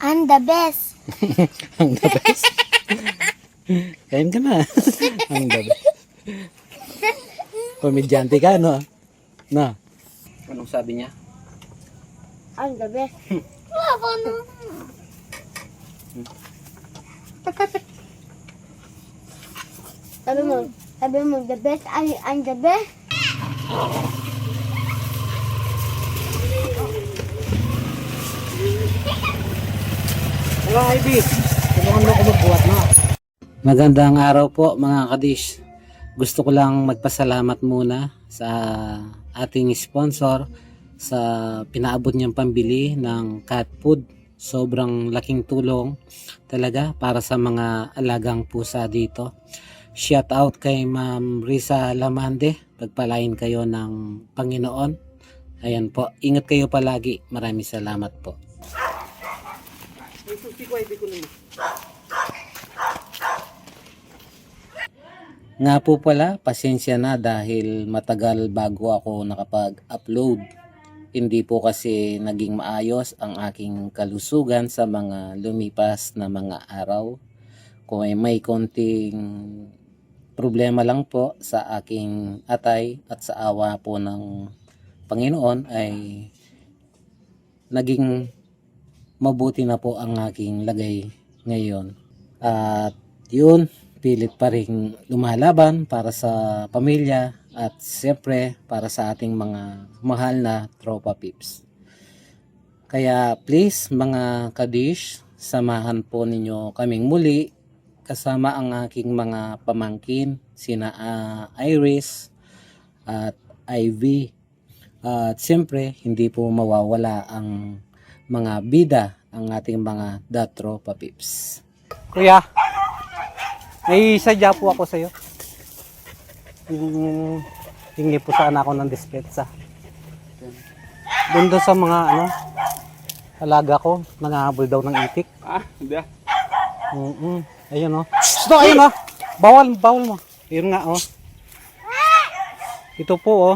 I'm the best. Ang the best. Kain ka na. Ang the best. Komedyante ka, no? No? Anong sabi niya? I'm the best. Wala no. Sabi mo, the best, I'm the best. Hello, Ivy. Tulungan mo ako magbuhat na. Magandang araw po mga kadish. Gusto ko lang magpasalamat muna sa ating sponsor sa pinaabot niyang pambili ng cat food. Sobrang laking tulong talaga para sa mga alagang pusa dito. Shout out kay Ma'am Risa Lamande. Pagpalain kayo ng Panginoon. Ayan po. Ingat kayo palagi. Maraming salamat po. Nga po pala, pasensya na dahil matagal bago ako nakapag-upload. Hindi po kasi naging maayos ang aking kalusugan sa mga lumipas na mga araw. Kung may konting problema lang po sa aking atay at sa awa po ng Panginoon ay naging mabuti na po ang aking lagay ngayon. At yun, pilit pa rin lumalaban para sa pamilya at siyempre para sa ating mga mahal na tropa pips. Kaya please mga kadish, samahan po ninyo kaming muli kasama ang aking mga pamangkin, sina Iris at Ivy. At siyempre, hindi po mawawala ang mga bida, ang ating mga tropa pips. Kuya, may sadya po ako sa iyo. Hingi po sana ako ng dispensa. Doon sa mga alaga ko, nangahabol daw ng itik. Hindi. Ayun Stop, ayun Bawal mo. Ayun nga Ito po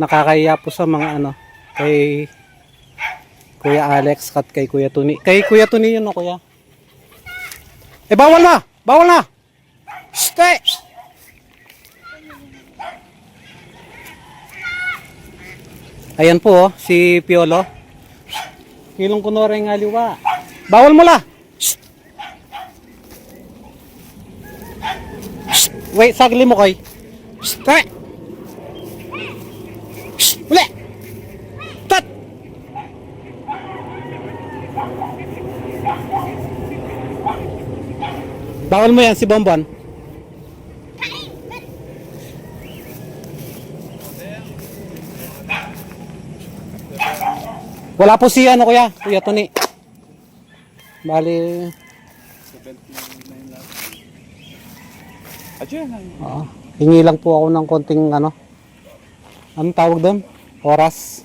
nakakahiya po sa mga kay Kuya Alex at kay Kuya Tony. Kay Kuya Tony yun kuya. Bawal na! Bawal na! Stay! Ayan po si Piolo. Kilong kunwari ng aliwa. Bawal mo la! Wait, sagli mo koy. Stay! Uli! Tat! Bawal mo yan si Bonbon. Wala po si Kuya Tony. Bali. 79 lang. Adyan. Hingi lang po ako ng konting anong tawag doon? Oras.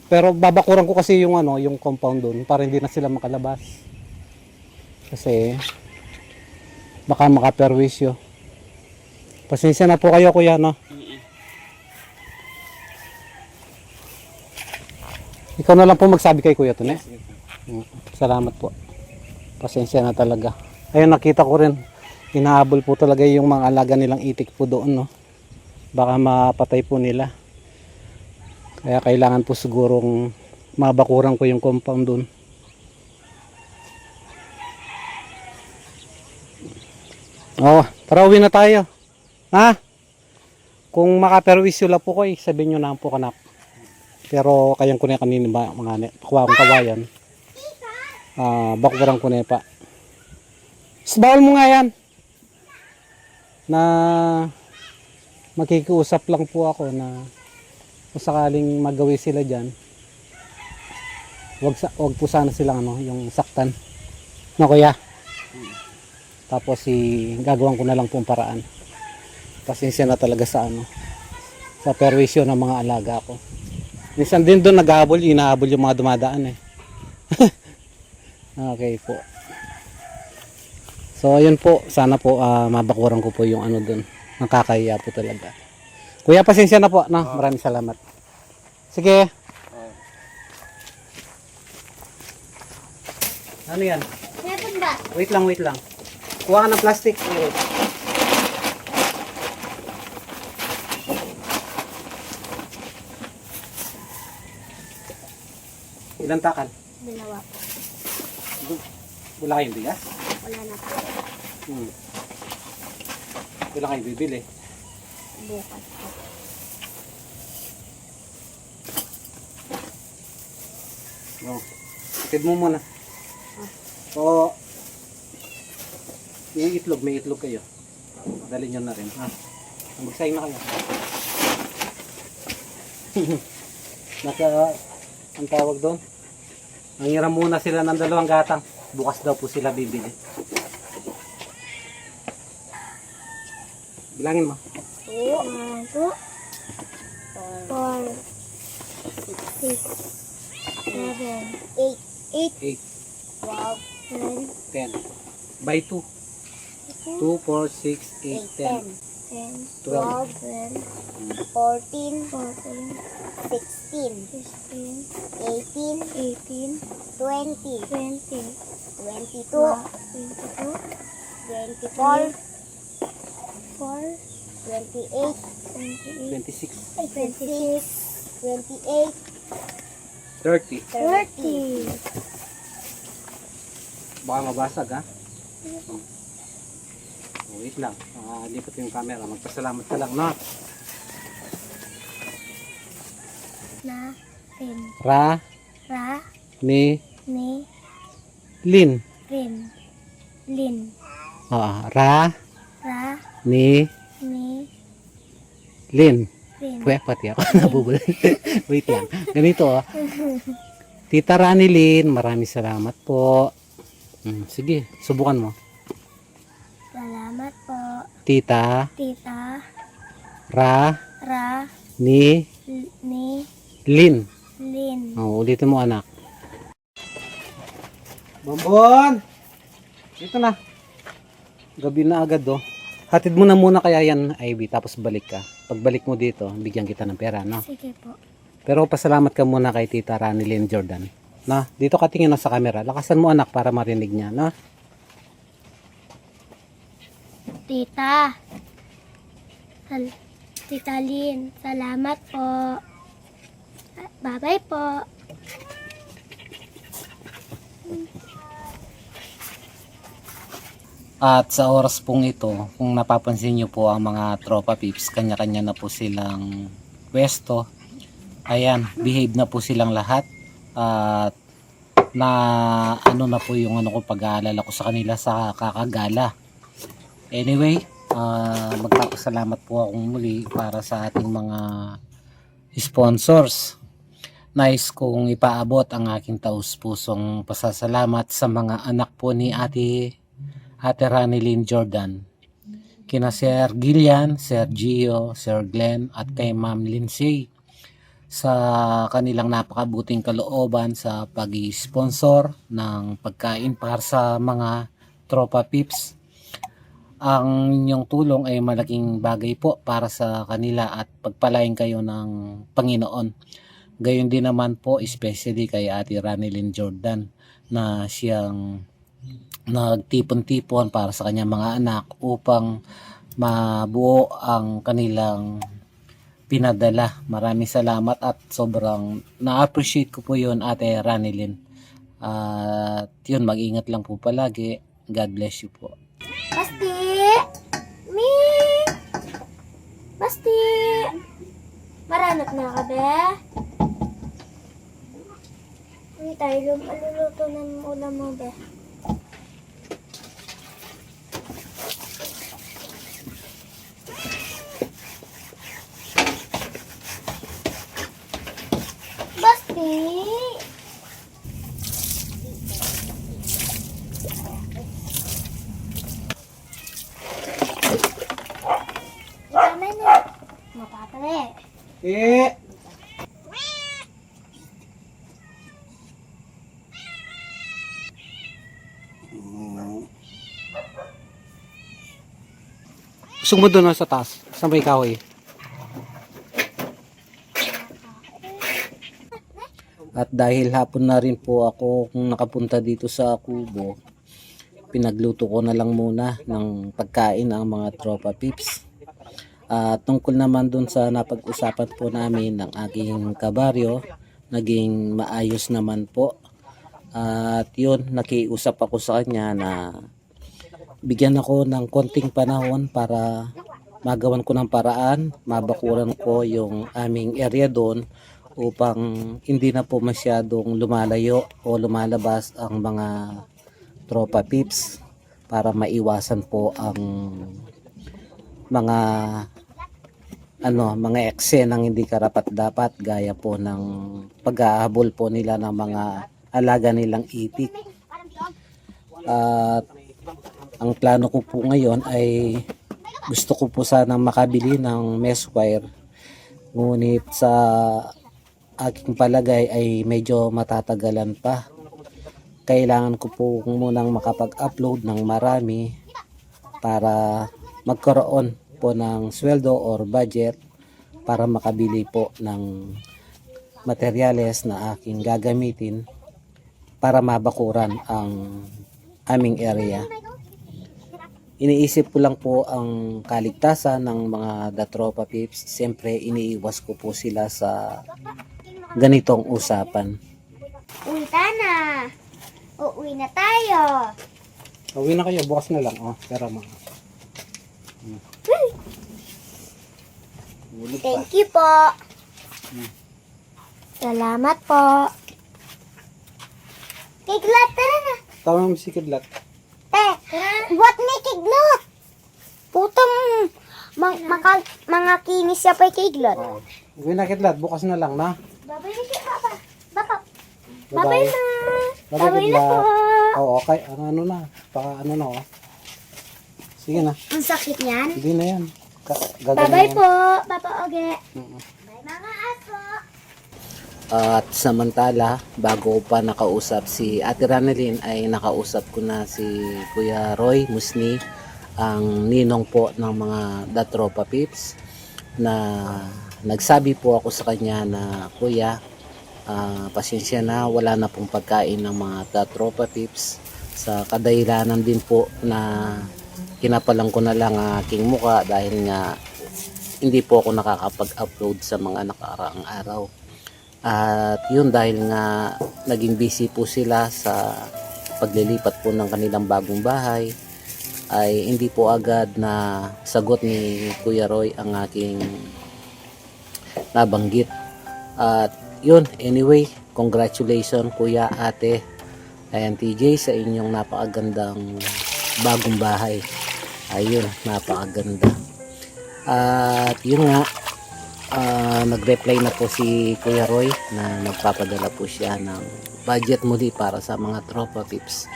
Pero babakuran ko kasi yung yung compound doon para hindi na sila makalabas. Kasi baka makaperwisyo. Pasensya na po kayo kuya Ikaw na lang po magsabi kay Kuya Tony. Salamat po. Pasensya na talaga. Ayun, nakita ko rin. Inahabol po talaga yung mga alaga nilang itik po doon Baka mapatay po nila. Kaya kailangan po sigurong mabakuran ko yung compound doon. Tara uwi na tayo. Kung makaperwisyo lang po ko sabihin nyo na po kanak. Pero kayang ko na kanina mga kuha kong kawayan. Bakuran ko na pa. Bawal mo nga yan. Na makikiusap lang po ako na kung sakaling magawi sila dyan, wag po sana silang yung saktan. Kuya? Tapos gagawin ko na lang pong paraan. Pasensya na talaga sa sa perwisyo ng mga alaga ko. Minsan din doon nag-ahabol, inahabol yung mga dumadaan Okay po. So ayun po, sana po mabakuran ko po yung doon. Nakakahiya po talaga. Kuya, pasensya na po. Maraming salamat. Sige. Ano yan? Meron ba? Wait lang, wait lang. Kuha ka ng plastic. Ilang takal? Dalawa po. Wala kayong bigas? Wala na po. Wala kayong bibili. Bukas po. Oh. Itid mo muna. O, yung itlog, may itlog kayo. Dali nyo na rin. Ha? Magsaing na kayo. Nasa, ang tawag doon? Nangiram muna sila ng 2 gatang. Bukas daw po sila bibili. Bilangin mo. 2, 4, 6, 7, 8, 8, 12, 10. By 2. 2, 4, 6, 8, 10. 10, 12. 12, 14, 16, 18, 20, 22, 24, 28, 26. 28, 30. 30. Baka mabasag ha. Wait lang. Lipat yung camera. Magpasalamat ka lang, no? Ra, ni, lin. Ra, ni, lin. Kuya, pati ako nabubulay. Wait lang. Ganito, oh. Tita Rani Lin, maraming salamat po. Sige, subukan mo. Salamat po. Tita, Tita, Ra, ni, Lin. Lin. Oh, ulitin mo anak. Bonbon! Dito na. Gabi na agad oh. Hatid mo na muna kaya yan, Ivy, tapos balik ka. Pagbalik mo dito, bigyan kita ng pera, no? Sige po. Pero pasalamat ka muna kay Tita Ranilyn Jordan. Na, dito ka tingin sa camera. Lakasan mo anak para marinig niya, no? Tita. Tita Lin, salamat po. Bye-bye po. At sa oras pong ito, kung napapansin nyo po ang mga tropa pips, kanya-kanya na po silang pwesto. Ayan, behave na po silang lahat. At na ano na po yung ano ko pag-aalala ko sa kanila sa kakagala. Anyway, magpapasalamat po akong muli para sa ating mga sponsors. Nais kong ipaabot ang aking taus-pusong pasasalamat sa mga anak po ni Ate Ranilyn Jordan. Kina Sir Gillian, Sir Gio, Sir Glenn at kay Ma'am Lindsay sa kanilang napakabuting kalooban sa pag-sponsor ng pagkain para sa mga tropa pips. Ang inyong tulong ay malaking bagay po para sa kanila at pagpalain kayo ng Panginoon. Gayon din naman po especially kay Ate Ranilyn Jordan na siyang nagtipon-tipon para sa kanyang mga anak upang mabuo ang kanilang pinadala. Maraming salamat at sobrang na-appreciate ko po yun Ate Ranilyn. At yun, mag-ingat lang po palagi. God bless you po. Basti! Mi! Basti! Maranap na ka, be? Hindi tayo maluluto ng ulam mo, be. Basti! Tama na. Mapapare. Gusto mo doon sa taas. Saan ba ikaw eh? At dahil hapon na rin po ako kung nakapunta dito sa kubo, pinagluto ko na lang muna ng pagkain ang mga tropa pips. Tungkol naman dun sa napag-usapan po namin ng aking kabaryo, naging maayos naman po. At yun, nakiusap ako sa kanya na bigyan ako ng konting panahon para magawan ko ng paraan, mabakuran ko yung aming area doon upang hindi na po masyadong lumalayo o lumalabas ang mga tropa pips para maiwasan po ang mga eksenang hindi karapat-dapat gaya po ng pag-ahabol po nila ng mga alaga nilang itik. At ang plano ko po ngayon ay gusto ko po sanang makabili ng mesh wire, ngunit sa aking palagay ay medyo matatagalan pa. Kailangan ko po munang makapag-upload ng marami para magkaroon po ng sweldo or budget para makabili po ng materyales na aking gagamitin para mabakuran ang aming area. Iniisip ko lang po ang kaligtasan ng mga datropa pips. Siyempre iniiwas ko po sila sa ganitong usapan. Uwi na. Uuwi na tayo. Uwi na kayo, bukas na lang. Pero mga Thank you po. Salamat po. Kiglat, tara na. tama mo si Kidlat. What may kiglat? Putang mga kinis siya pa kiglat. Uwi na Kidlat, bukas na lang na. Babay na siya, Papa. Papa. Bye-bye. Babay na. Babay na po. Oo, okay. Ano na. Sige na. Ang sakit niyan. Hindi na yan. Babay po, Papa Oge. Bye mga aso. At samantala, bago ko pa nakausap si Ate Ranelin, ay nakausap ko na si Kuya Roy Musni, ang ninong po ng mga datropa pips, na nagsabi po ako sa kanya na Kuya, pasensya na, wala na pong pagkain ng mga datropa pips sa kadahilanan din po na kinapalang ko na lang ang aking muka dahil nga hindi po ako nakakapag-upload sa mga nakaraang araw. At yun, dahil nga naging busy po sila sa paglilipat po ng kanilang bagong bahay, ay hindi po agad na sagot ni Kuya Roy ang aking nabanggit. At yun, anyway, congratulations Kuya, Ate, ayan TJ, sa inyong napakagandang bagong bahay. Ayun, napakaganda. At yun nga, nag-reply na po si Kuya Roy na magpapadala po siya ng budget muli para sa mga tropa pips.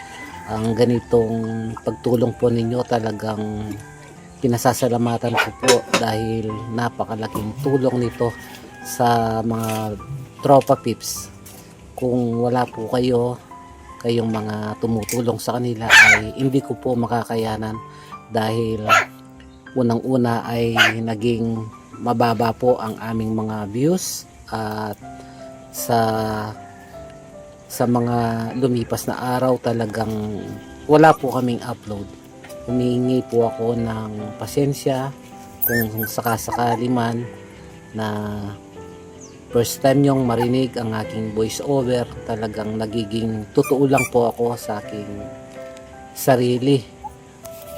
Ang ganitong pagtulong po ninyo talagang pinasasalamatan ko po dahil napakalaking tulong nito sa mga tropa pips. Kung wala po kayong mga tumutulong sa kanila ay hindi ko po makakayanan dahil unang-una ay naging mababa po ang aming mga views at sa mga lumipas na araw talagang wala po kaming upload. Humingi po ako ng pasensya kung sakasakali man na first time nyong marinig ang aking voice over. Talagang nagiging totoo lang po ako sa aking sarili.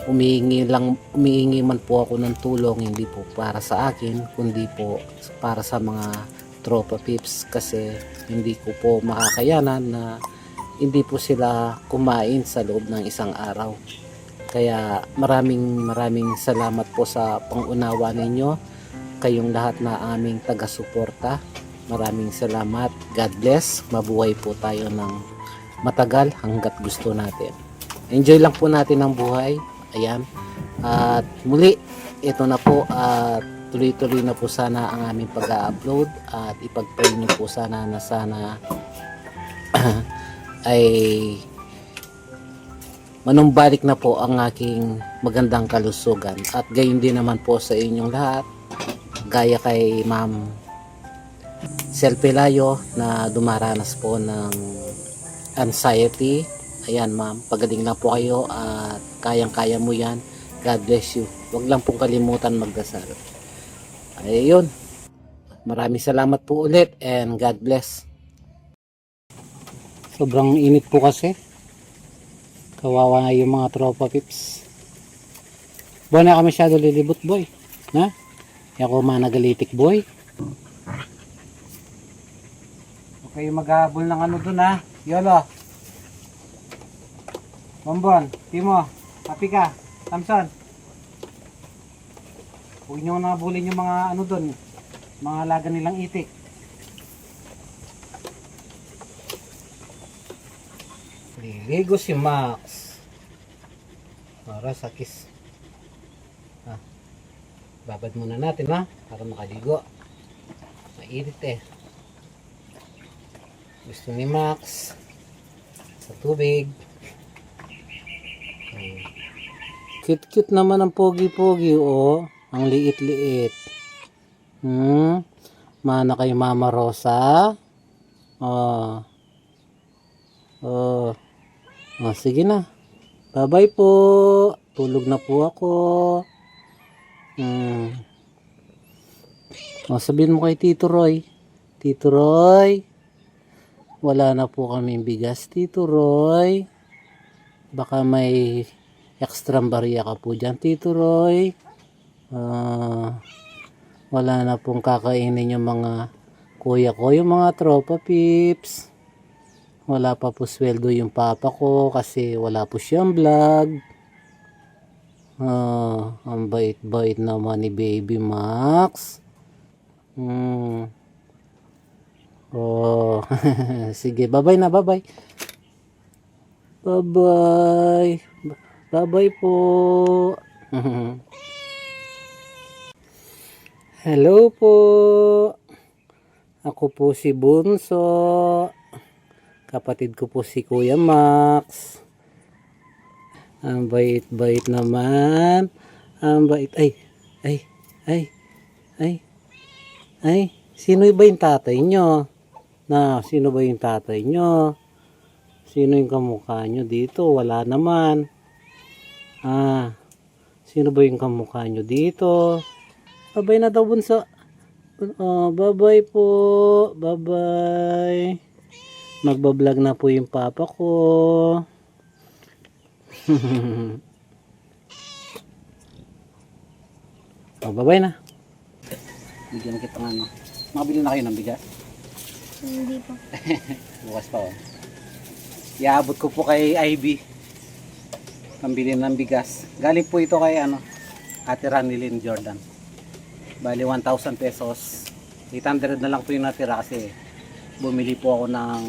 Umihingi man po ako ng tulong, hindi po para sa akin kundi po para sa mga tropa pips, kasi hindi ko po makakayanan na hindi po sila kumain sa loob ng isang araw. Kaya maraming salamat po sa pangunawa ninyo, kayong lahat na aming taga-suporta. Maraming salamat. God bless. Mabuhay po tayo ng matagal hanggat gusto natin. Enjoy lang po natin ang buhay. Ayan. At muli, ito na po, at tuloy-tuloy na po sana ang aming pag-upload, at ipag-pray niyo po sana na ay manumbalik na po ang aking magandang kalusugan, at gayon din naman po sa inyong lahat, gaya kay Ma'am Sel Pelayo na dumaranas po ng anxiety. Ayan ma'am, pagaling lang po kayo at kayang-kaya mo yan. God bless you. Huwag lang pong kalimutan magdasal. Ayun. Maraming salamat po ulit and God bless. Sobrang init po kasi. Kawawa nga yung mga tropa pips. Boy, na ka masyado lilibot boy. Na? Kaya ako managalitik boy. Okay, maghabol ng ano dun ha. Yolo. Bombon, Timo, Kapika, Samson. Huwag nyo nabulin yung mga ano dun. Mga alaga nilang itik. Liligo si Max. Para sa kiss. Babad muna natin ha. Para makaligo. Mainit eh. Gusto ni Max sa tubig. Cute-cute naman ang pogi-pogi oh. Ang liit-liit. Mana kay Mama Rosa. Oh. Sige na. Bye-bye po. Tulog na po ako. Sabihin mo kay Tito Roy. Tito Roy. Wala na po kaming bigas, Tito Roy. Baka may extra barya ka po dyan, Tito Roy. Wala na pong kakainin yung mga kuya ko, yung mga tropa pips. Wala pa po sweldo yung papa ko kasi wala po siyang vlog. Ang bait-bait naman ni Baby Max. Sige, bye-bye na, bye-bye. Bye-bye. Bye-bye po. Hello po. Ako po si Bunso. Kapatid ko po si Kuya Max. Ang bait-bait naman. Ang bait. Ay. Sino ba yung tatay nyo? Sino ba yung tatay nyo? Sino yung kamukha nyo dito? Wala naman. Sino ba yung kamukha nyo dito? Bye-bye na daw Bunso. Bye-bye po. Bye-bye. Magbablog na po yung papa ko. Bye-bye na. Bigyan kita ng ano. Makabili na kayo ng bigas? Hindi po. Bukas pa oh. Iabot ko po kay Ivy. Pambili ng bigas. Galing po ito kay Ate Ranilyn Jordan. Bali 1,000 pesos. 800 na lang po yung natira kasi bumili po ako ng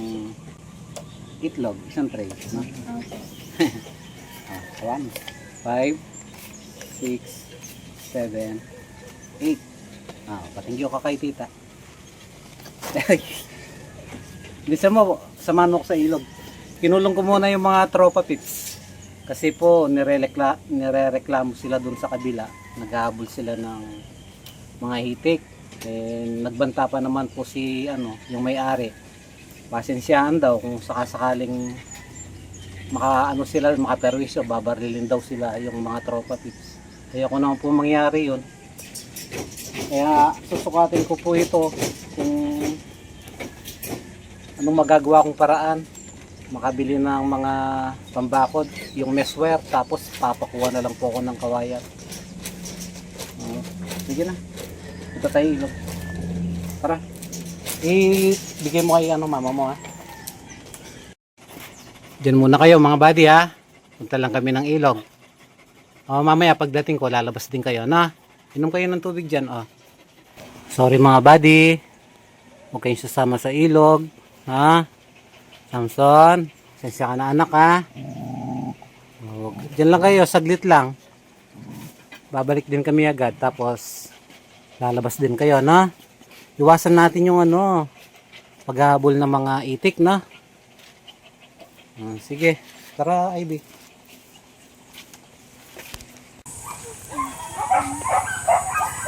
itlog. Isang tray. No? Okay. 1, 5, 6, 7, 8. Patingyo ka kay tita. Bisa mo, samahan mo ko sa ilog. Kinulong ko muna yung mga tropa pips. Kasi po, nirereklamo sila dun sa kabila. Naghahabol sila ng mga hitik. Nagbanta pa naman po si yung may-ari. Pasensyaan daw kung sakasakaling makaperwisyo, babarilin daw sila yung mga tropa pips. Kaya kung naman po mangyari yun, kaya susukatin ko po ito kung anong magagawa kong paraan. Makabili ng mga pambakod, yung meshware, tapos papakuha na lang po ako ng kawayan. Sige na, ito tayo ilog. Tara, ibigay mo kay mama mo ha. Diyan muna kayo mga buddy ha. Punta lang kami ng ilog. Mamaya pagdating ko lalabas din kayo na. Inom kayo ng tubig dyan Sorry mga buddy. Huwag kayong sasama sa ilog. Ha? Samson, sensya ka na anak ha. Diyan lang kayo, saglit lang. Babalik din kami agad. Tapos lalabas din kayo na. Iwasan natin yung paghahabol ng mga itik na. Sige, tara Ivy.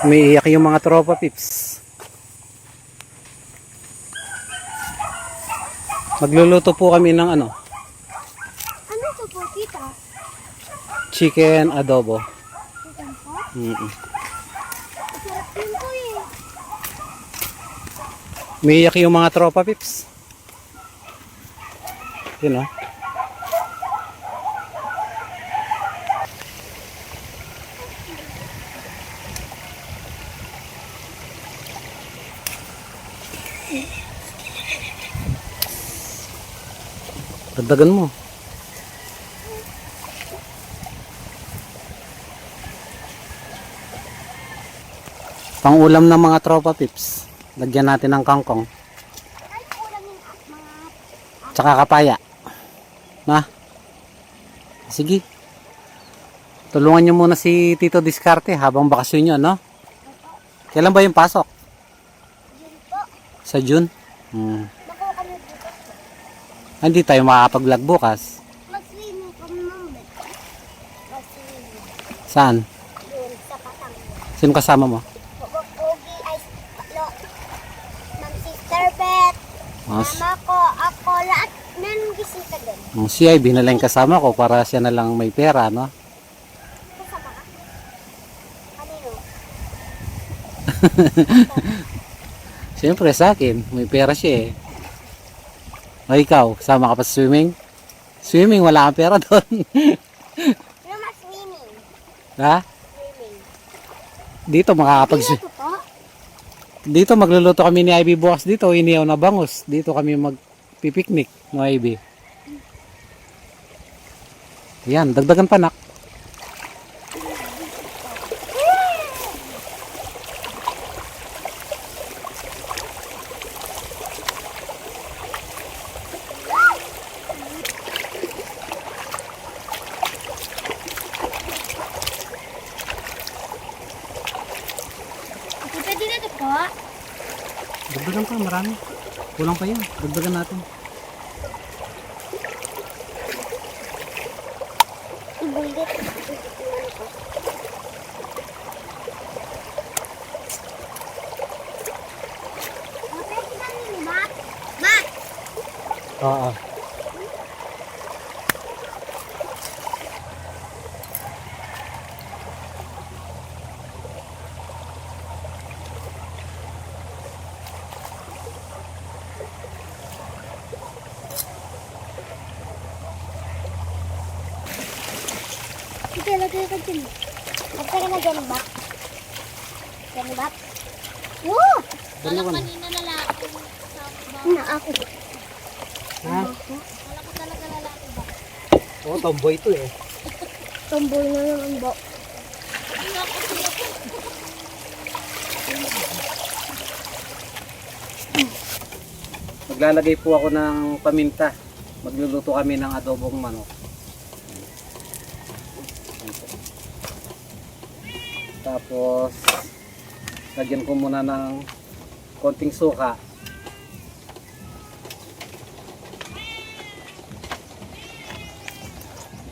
Umiiyak yung mga tropa pips. Magluluto po kami ng ano, Ano to po, tita? chicken adobo. Chicken po? Mm-mm. Masarap yun po eh. Umiiyak yung mga tropa, Pips. Yun o. Dagdagan mo. Pang-ulam ng mga tropa, Pips. Lagyan natin ng kangkong. Ay, kulang yung mga... Tsaka kapaya. Na? Sige. Tulungan nyo muna si Tito Discarte habang bakasyon nyo, no? Kailan ba yung pasok? Yun po. Sa June? Hmm. Nakuha kami dito. Hindi tayo makakapag-vlog bukas. Mag-swimming kami mamaya. Mag-swimming. Saan? Yun, sa patang. Sino kasama mo? Pogi, ay, lo. Ma'am Sister Beth. Mas, Mama ko, ako, lahat. Meron gising ka din. si Ivy na lang yung kasama ko para siya na lang may pera, no? Kasama ka? Kanino? Siyempre sa akin, may pera siya eh. O ikaw, kasama ka pa sa swimming? Swimming, wala kang pera doon. Ano mas swimming? Ha? Swimming. Dito makakapag Ano to po? Dito magluluto kami ni Ivy bukas dito, inihaw na bangus. Dito kami magpipiknik no Ivy. Yan, dagdagan pa nak. Pwede na to po? Dagdagan pa, marami. Kulang pa yun. Dagdagan natin. Ibulit. Okay, saan yung mat? Mat! Oo. Sige, lagay ka dyan. Lagay ka na dyan, ba? Dyan, ba? Woo! Dalawa na. Kanina lalaki. Na ako. Ha? Wala ko talaga lalaki ba? Oo, tomboy to eh. Tomboy na naman ba? Maglalagay po ako ng paminta. Magluluto kami ng adobong manok. Tapos, lagyan ko muna ng konting suka.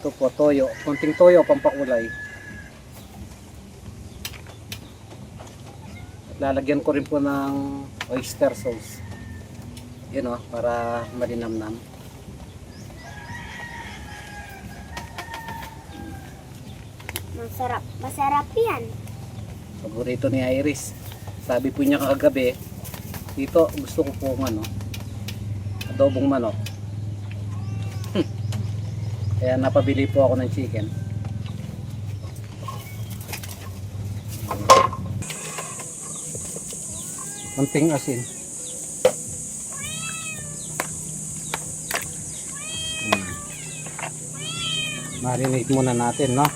Ito po, toyo. Konting toyo, pampakulay. At lalagyan ko rin po ng oyster sauce. Yun o, para malinamnam. Masarap. Masarap yan. Paborito ni Iris. Sabi po niya kagabi, dito gusto ko po ano, adobong manok. Kaya napabili po ako ng chicken. Konting asin. Marinate muna natin, no?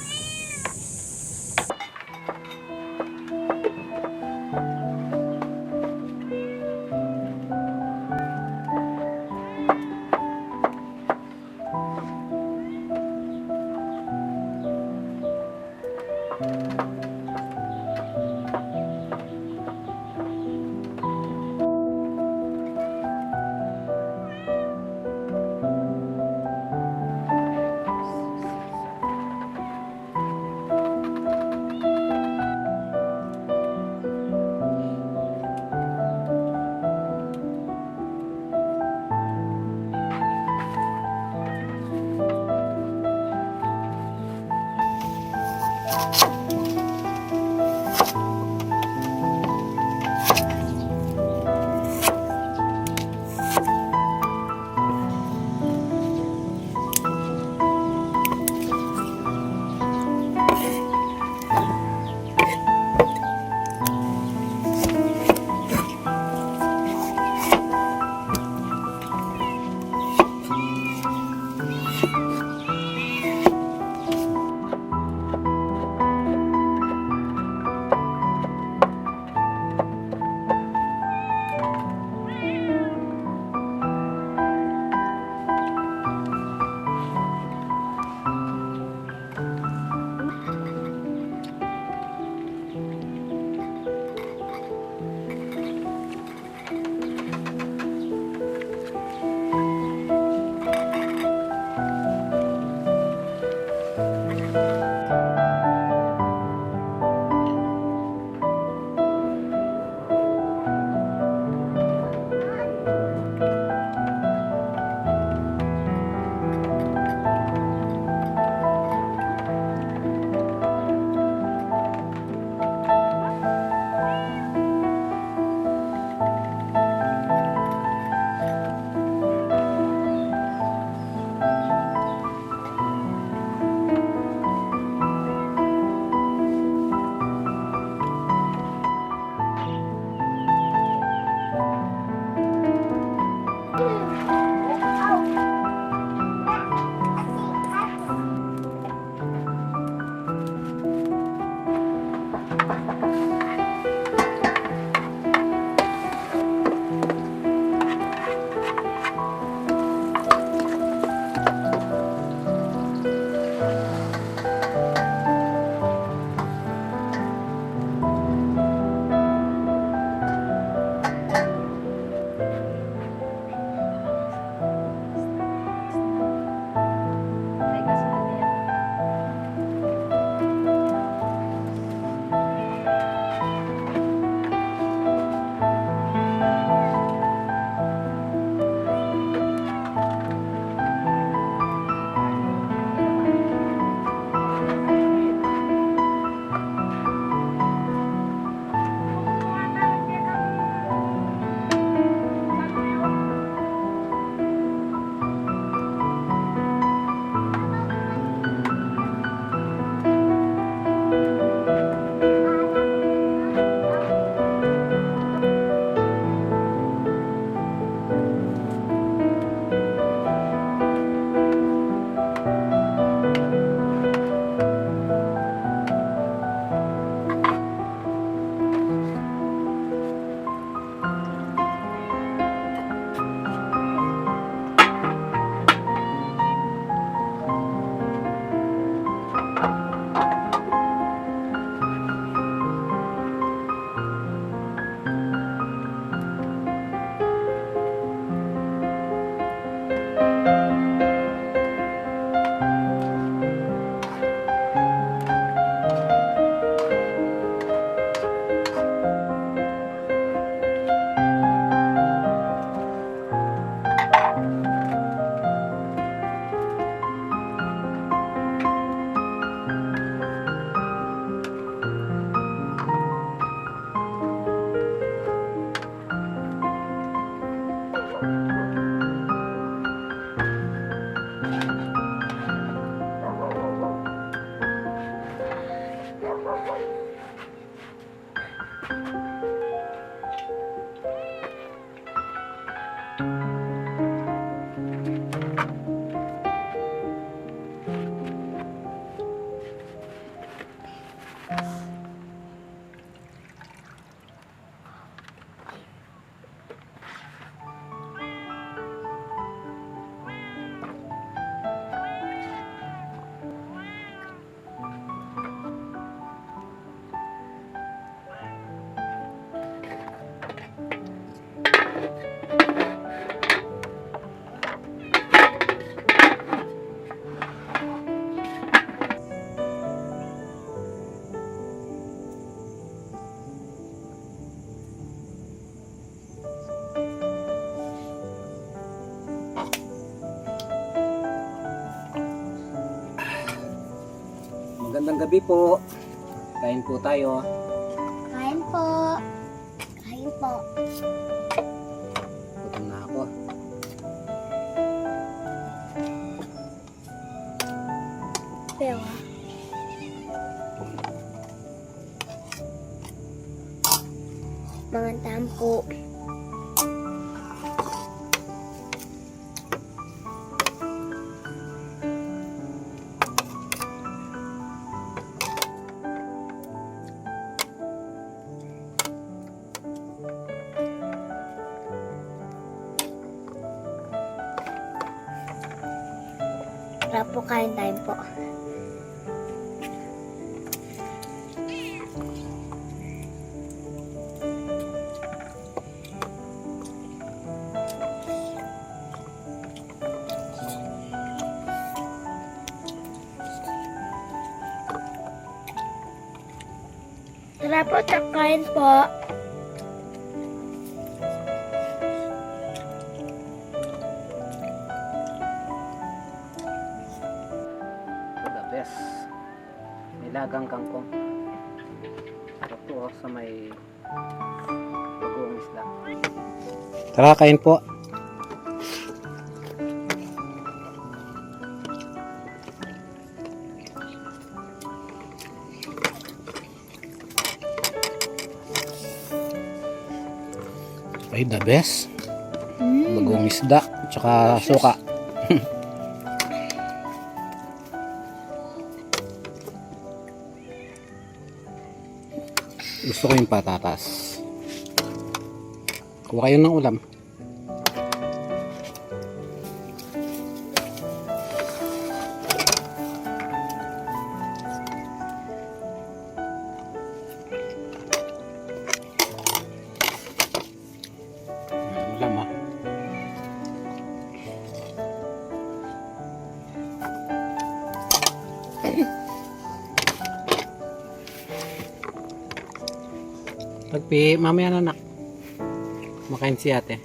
Magandang gabi po. Kain po tayo. Kain po. Kain po. Gutom na ako. Pero, mga tampo. Tara po, kain tayo po. Tara po, kain po. The best. Nilagang kangkong. Sarap po sa may bagong isda. Tara, kain po. Ay, the best. Bagong isda, tsaka suka. Gusto ko yung patatas. Kuha kayo ng ulam. Ulam ah. Pagpi, mamaya na nak. Makain si ate.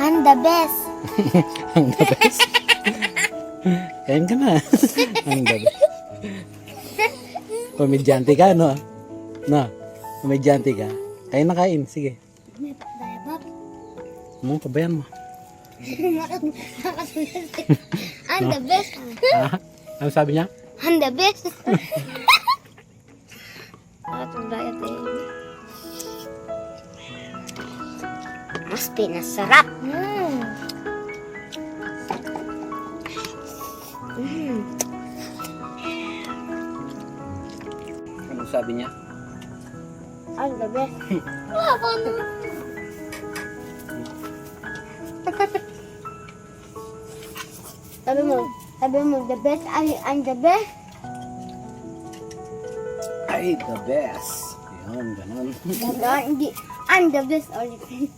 I'm the best. Ang the best. Kain ka na. Ang the best. Komedyante ka, no? No? Komedyante ka. Kain na kain. Sige. May dayabak. Pabayan mo. I'm the best. Ah, ano sabi niya? I'm the best. Atong diet eh. Mas pinasarap. Ano sabi niya? I'm the best. Wala na. Sabi mo, the best, I'm the best. Ay, the best. Yan, ganun. Hindi, I'm the best ulit.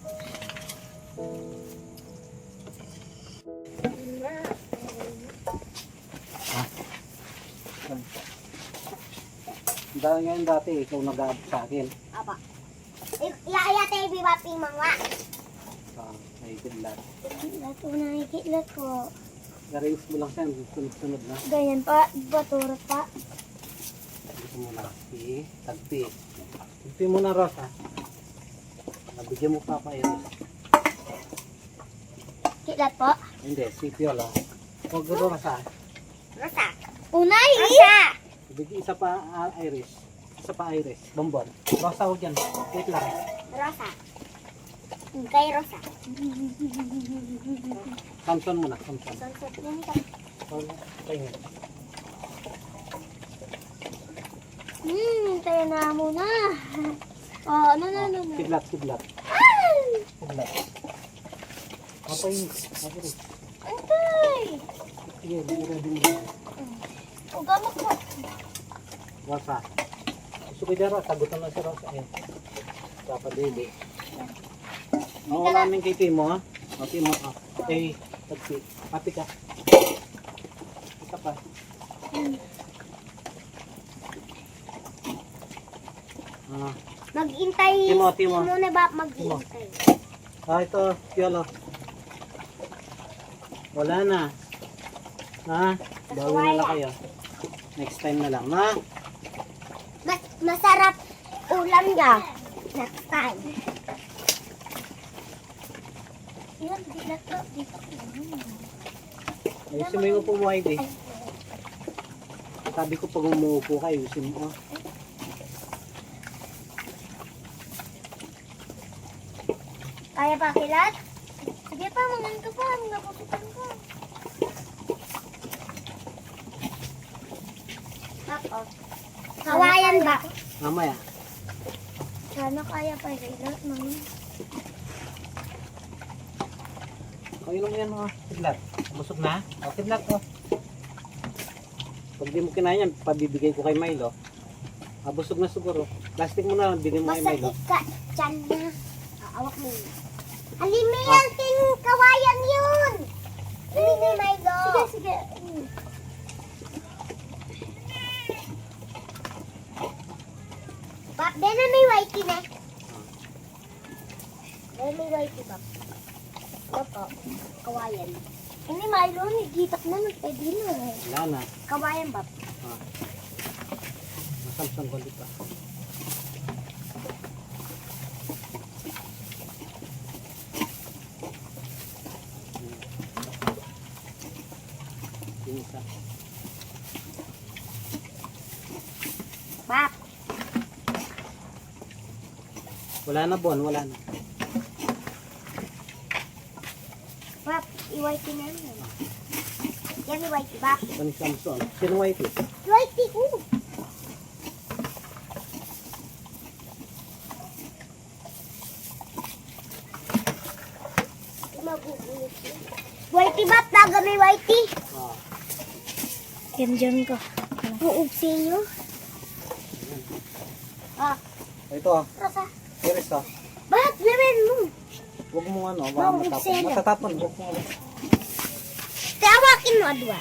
Dahil ngayon dati, ikaw nag-aabot sa akin. Apa. Iya tayo bibati mga. Ay, kidlat. Lato na ikitlat ko. Garayos mo lang siya, sunod-sunod na. Ganyan pa, baturot pa. Gusto mo na, tagpi. Tagpi mo na, Rosa. Nabigyan mo pa pa yun. Kitlat po. Hindi, sipyo lang. Huwag ko Rosa. Rosa. Unay! Rosa! Bigyan isa pa iris. Isa pa iris. Bombon. Rosa ko dyan. Wait lang. Rosa. Kay Rosa. Samson muna, Samson. Sunset yan ka. Tingin. Tayo na muna. Oh, ano. Kidlat. Kidlat. Apa yun? Apa rin? Antay! Sige, ready mo. Ugamot ko. Rosa. Gusto ko dyan, Rosa. Sagutan na si Rosa. Papa Dede. Wala namin kay Timo, ha? O, Timo, ha? Tagsi. Pati ka. Ika pa. Mag-intay. Timo. Muna ba mag-intay? Ito, Piolo. Wala na. Ha? Bawi na lang kayo. Next time na lang, ha? Masarap ulam niya. Next time. Yan, dito. Ayusin mo yung upo mo, Heidi. Sabi ko pag umuupo ka, ayusin mo. Kaya pa kilat? Sige pa, mangan ka pa. Napuputan ka. Tapos. Kawayan ba? Mamaya. Sana kaya pa kilat, mami. Inom mo yan, Kidlat. Busog na? O, Kidlat, Pag di mo kinain yan, pabibigay ko kay Milo. Busog na siguro. Plastic mo na, bigyan mo kay Milo. Masakit ka dyan na. Awak mo. Alin mo yan, kawayan yun. Alin mo, Milo. Sige. Bap, na may whitey na. May whitey, Bap. Ano po? Kawayan. Hindi, Milo, nagitak na. Pwede na. Wala na. Kawayan, Bap. Masamsam ko dito. Isa. Bap. Wala na, Bon. Wala na. Bap, i-whitey na yun. Yan, i-whitey, Bap. Ito ni Samson. Sino whitey? Whitey, Whitey, Bap, taga may whitey. Yan dyan ko. Buog sa inyo. Ito, Rosa. Iris, Bakit naman mo? Huwag mo Huwag matapon. sila. Matatapon. Huwag mo. Tawakin mo, Adwa.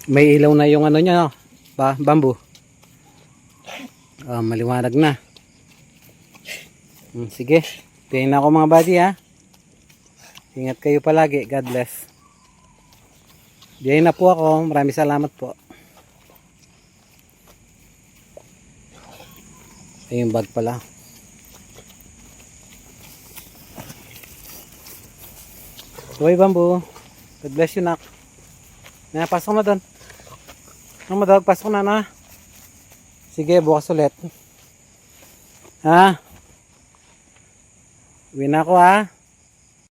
May ilaw na yung ano niya, bamboo. Maliwanag na. Sige. Tingnan ako mga buddy, ha. Ingat kayo palagi. God bless. Diyan na po ako. Maraming salamat po. Ayun yung bag pala. Uy, bamboo. God bless you, nak. Pasok na doon. Ang madawag, pasok na. Sige, bukas ulit. Ha? Uwi na ako, ha.